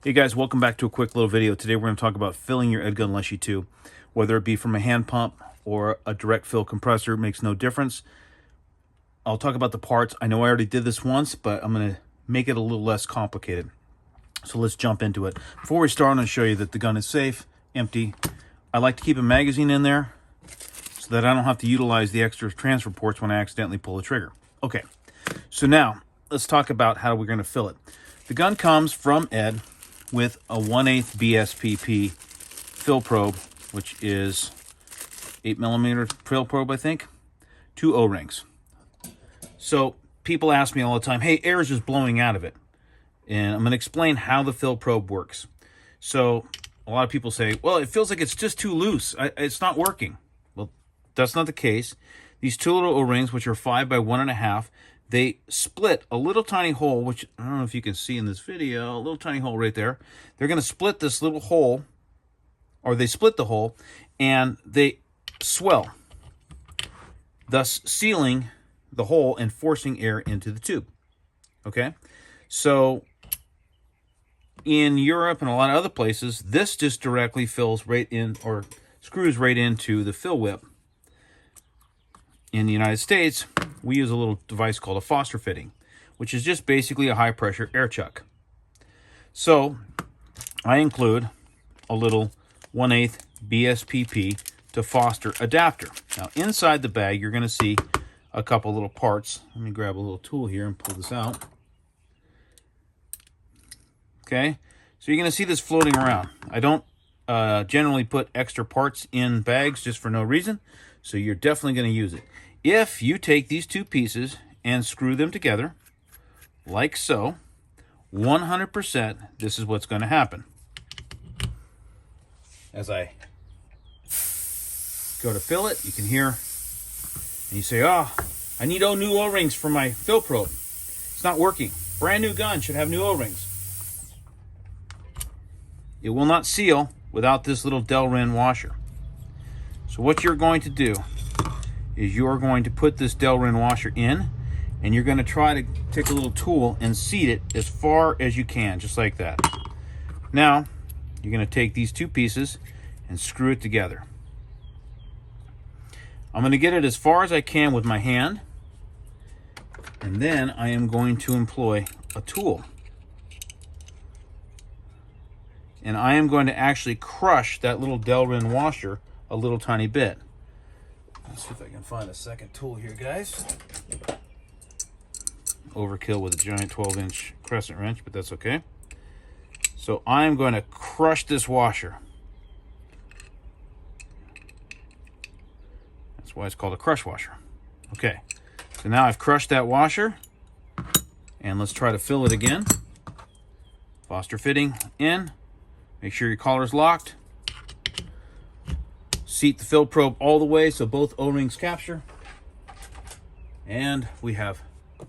Hey guys, welcome back to a quick little video. Today we're going to talk about filling your Edgun Leshy 2. Whether it be from a hand pump or a direct fill compressor, makes no difference. I'll talk about the parts. I know I already did this once, but I'm going to make it a little less complicated. So let's jump into it. Before we start, I'm going to show you that the gun is safe, empty. I like to keep a magazine in there so that I don't have to utilize the extra transfer ports when I accidentally pull the trigger. Okay, so now let's talk about how we're going to fill it. The gun comes from Ed with a 1/8 BSPP fill probe, which is 8mm fill probe, I think, 2 O-rings. So people ask me all the time, hey, air is just blowing out of it. And I'm going to explain how the fill probe works. So a lot of people say, well, it feels like it's just too loose. It's not working. Well, that's not the case. These two little O-rings, which are 5 by 1.5, they split a little tiny hole, which I don't know if you can see in this video, a little tiny hole right there. They're going to split this little hole, or they split the hole, and they swell, thus sealing the hole and forcing air into the tube. Okay? So in Europe and a lot of other places, this just directly fills right in, or screws right into the fill whip. In the United States, we use a little device called a Foster fitting, which is just basically a high-pressure air chuck. So I include a little 1/8 BSPP to Foster adapter. Now, inside the bag, you're going to see a couple little parts. Let me grab a little tool here and pull this out. Okay, so you're going to see this floating around. I don't generally put extra parts in bags just for no reason, so you're definitely going to use it. If you take these two pieces and screw them together, like so, 100%, this is what's going to happen. As I go to fill it, you can hear, and you say, oh, I need new O-rings for my fill probe. It's not working. Brand new gun should have new O-rings. It will not seal without this little Delrin washer. So what you're going to do is you're going to put this Delrin washer in, and you're going to try to take a little tool and seat it as far as you can, just like that. Now, you're going to take these two pieces and screw it together. I'm going to get it as far as I can with my hand, and then I am going to employ a tool. And I am going to actually crush that little Delrin washer a little tiny bit. Let's see if I can find a second tool here, guys. Overkill with a giant 12-inch crescent wrench, but that's okay. So I'm going to crush this washer. That's why it's called a crush washer. Okay, so now I've crushed that washer, and let's try to fill it again. Foster fitting in. Make sure your collar's locked. Seat the fill probe all the way so both O-rings capture. And we have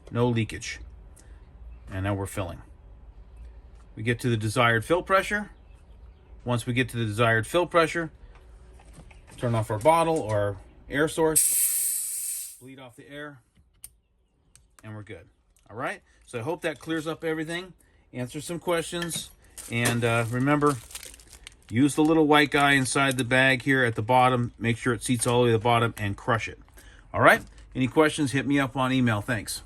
no leakage. And now we're filling. We get to the desired fill pressure. Once we get to the desired fill pressure, turn off our bottle or our air source, bleed off the air, and we're good. All right? So I hope that clears up everything, answers some questions, and remember, use the little white guy inside the bag here at the bottom. Make sure it seats all the way to the bottom and crush it. All right? Any questions, hit me up on email. Thanks.